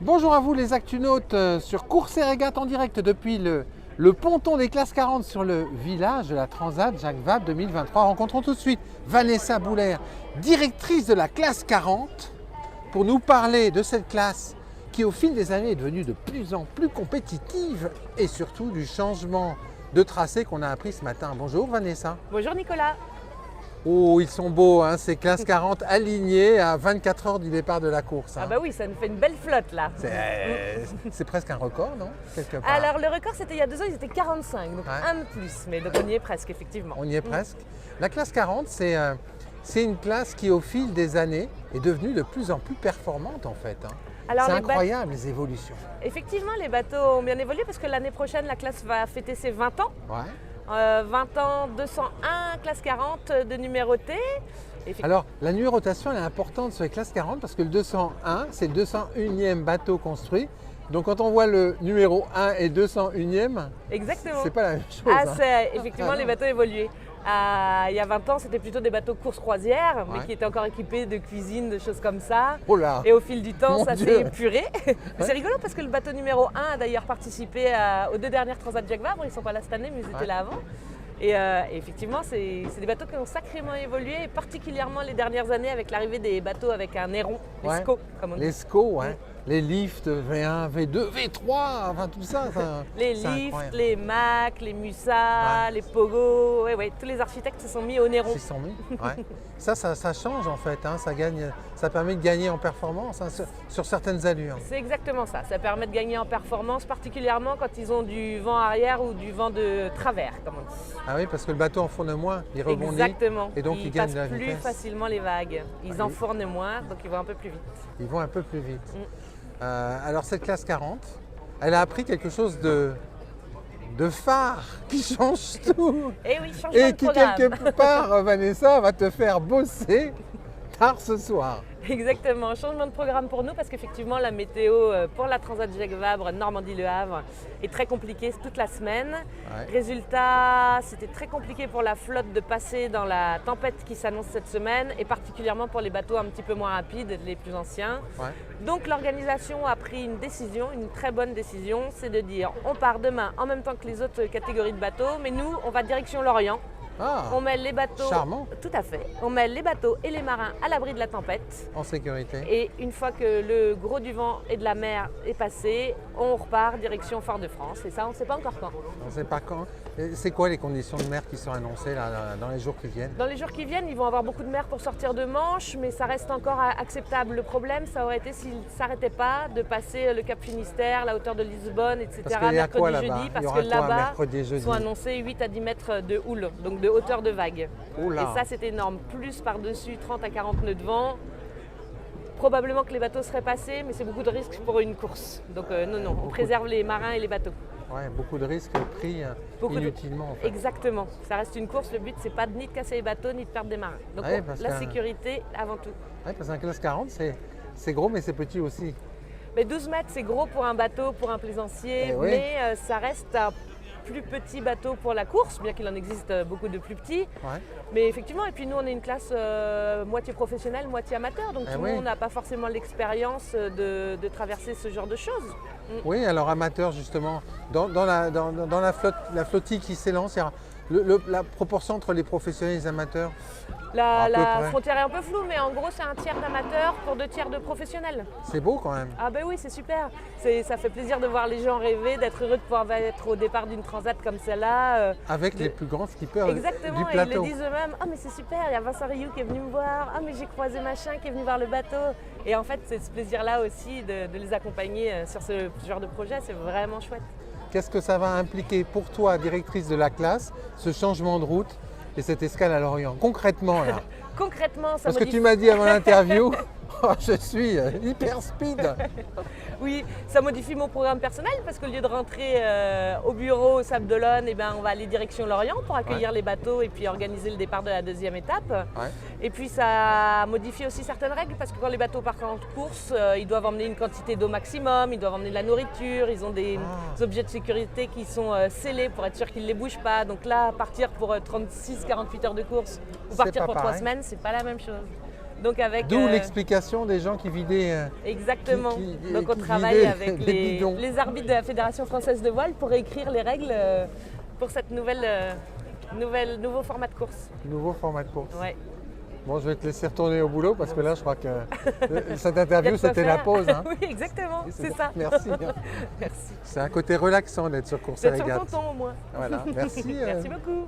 Bonjour à vous les actunautes sur Course et Régate en direct depuis le ponton des classes 40 sur le village de la Transat Jacques Vabre 2023. Rencontrons tout de suite Vanessa Bouler, directrice de la classe 40, pour nous parler de cette classe qui au fil des années est devenue de plus en plus compétitive et surtout du changement de tracé qu'on a appris ce matin. Bonjour Vanessa. Bonjour Nicolas. Oh, ils sont beaux, hein, ces classes 40 alignées à 24 heures du départ de la course. Hein. Ah bah oui, ça nous fait une belle flotte là. C'est presque un record, non? Quelque part. Alors le record c'était il y a 2 ans, ils étaient 45, donc Ouais. un de plus. Mais donc on y est presque effectivement. On y est presque. La classe 40, c'est une classe qui au fil des années est devenue de plus en plus performante en fait. Hein. Alors, C'est les incroyable les évolutions. Effectivement, les bateaux ont bien évolué parce que l'année prochaine, la classe va fêter ses 20 ans. Ouais. 20 ans, 201, classe 40 de numéroté. Alors la numérotation elle est importante sur les classes 40 parce que le 201 c'est le 201e bateau construit. Donc quand on voit le numéro 1 et 201e, Exactement. c'est pas la même chose. Ah, hein. c'est effectivement Ah, les non. bateaux évolués. Il y a 20 ans, c'était plutôt des bateaux course-croisière, mais Ouais. qui étaient encore équipés de cuisine, de choses comme ça. Oh là. Et au fil du temps, Mon ça Dieu. s'est épuré. C'est rigolo parce que le bateau numéro 1 a d'ailleurs participé aux 2 dernières Transat Jacques Vabre. Ils ne sont pas là cette année, mais ils étaient Ouais. là avant. Et effectivement, c'est des bateaux qui ont sacrément évolué, et particulièrement les dernières années avec l'arrivée des bateaux avec un airon, les Ouais. SCO, comme on dit. Les SCO, ouais. Les lifts V1, V2, V3, enfin tout ça. Les c'est lifts, incroyable. les Mac, les Musa, Ouais. les Pogo, ouais, tous les architectes se sont mis au Néron. 600 000, ouais. ça change en fait, hein, ça permet de gagner en performance hein, sur certaines allures. C'est exactement ça. Ça permet de gagner en performance, particulièrement quand ils ont du vent arrière ou du vent de travers, comme on dit. Ah oui, parce que le bateau enfourne moins, il rebondit. Exactement. Et donc il gagne passent de la plus vitesse. facilement les vagues. Ils Oui. enfournent moins, donc ils vont un peu plus vite. Ils vont un peu plus vite. Alors cette classe 40, elle a appris quelque chose de phare qui change tout. Et oui, changement Et de qui programme. quelque part, Vanessa, va te faire bosser tard ce soir. Exactement, changement de programme pour nous parce qu'effectivement la météo pour la Transat Jacques Vabre, Normandie-Le Havre est très compliquée toute la semaine. Ouais. Résultat, c'était très compliqué pour la flotte de passer dans la tempête qui s'annonce cette semaine et particulièrement pour les bateaux un petit peu moins rapides, les plus anciens. Ouais. Donc l'organisation a pris une décision, une très bonne décision, c'est de dire on part demain en même temps que les autres catégories de bateaux, mais nous on va direction l'Orient. Ah, On met les bateaux, charmant, tout à fait, on met les bateaux et les marins à l'abri de la tempête. en sécurité. Et une fois que le gros du vent et de la mer est passé, on repart direction Fort-de-France. Et ça, on ne sait pas encore quand. On ne sait pas quand. Et c'est quoi les conditions de mer qui sont annoncées là, dans les jours qui viennent? Dans les jours qui viennent, ils vont avoir beaucoup de mer pour sortir de Manche, mais ça reste encore acceptable. Le problème, ça aurait été s'ils ne s'arrêtaient pas de passer le Cap Finistère, la hauteur de Lisbonne, etc. Parce qu'il y a quoi mercredi, là-bas? jeudi, Il parce y que aura quoi là-bas mercredi et jeudi? sont annoncés 8 à 10 mètres de houle, donc de hauteur de vague. Oula. Et ça, c'est énorme. Plus par-dessus 30 à 40 nœuds de vent. Probablement que les bateaux seraient passés, mais c'est beaucoup de risques pour une course. Donc non, on préserve les marins et les bateaux. Ouais, beaucoup de risques pris Beaucoup de- inutilement. En fait. Exactement. Ça reste une course. Le but, c'est pas ni de casser les bateaux, ni de perdre des marins. Donc Ouais, parce la que- sécurité avant tout. Ouais, parce qu'un classe 40, c'est gros, mais c'est petit aussi. Mais 12 mètres, c'est gros pour un bateau, pour un plaisancier, Eh oui. mais ça reste un plus petit bateau pour la course, bien qu'il en existe beaucoup de plus petits. Ouais. Mais effectivement, et puis nous, on est une classe moitié professionnelle, moitié amateur, donc Eh tout le oui. monde n'a pas forcément l'expérience de traverser ce genre de choses. Oui, alors amateur justement, dans la flotte, la flottille qui s'élance, il y a la proportion entre les professionnels et les amateurs. À peu La près. frontière est un peu floue, mais en gros, c'est un tiers d'amateurs pour 2 tiers de professionnels. C'est beau quand même. Ah ben oui, c'est super. Ça fait plaisir de voir les gens rêver, d'être heureux de pouvoir être au départ d'une transat comme celle-là. Avec les plus grands skippers Exactement, du et ils le plateau. disent eux-mêmes. Ah mais c'est super, il y a Vincent Rioux qui est venu me voir. Ah mais j'ai croisé machin qui est venu voir le bateau. Et en fait, c'est ce plaisir-là aussi de les accompagner sur ce genre de projet. C'est vraiment chouette. Qu'est-ce que ça va impliquer pour toi, directrice de la classe, ce changement de route et cette escale à Lorient? Concrètement là. Concrètement, ça Parce que modifie- tu m'as dit avant l'interview, oh, je suis hyper speed. Oui, ça modifie mon programme personnel parce qu'au lieu de rentrer au bureau au Sable d'Olonne, eh ben, on va aller direction Lorient pour accueillir les bateaux et puis organiser le départ de la 2e étape. Ouais. Et puis ça modifie aussi certaines règles parce que quand les bateaux partent en course, ils doivent emmener une quantité d'eau maximum, ils doivent emmener de la nourriture, ils ont des objets de sécurité qui sont scellés pour être sûr qu'ils ne les bougent pas. Donc là, partir pour 36-48 heures de course ou C'est partir pas pour 3 pareil. semaines, c'est pas la même chose. Donc avec D'où l'explication des gens qui vidaient. exactement. Donc on qui travaille vidaient avec les bidons. les arbitres de la Fédération française de voile pour écrire les règles pour cette nouveau format de course. Nouveau format de course. Ouais. Bon, je vais te laisser retourner au boulot parce que là, je crois que cette Il y a interview, de quoi c'était la faire. pause. Hein. Oui, exactement, c'est bon. ça. Merci. Merci. C'est un côté relaxant d'être sur course Vous et êtes sur régate. ton ton au moins. Voilà, merci. Merci beaucoup.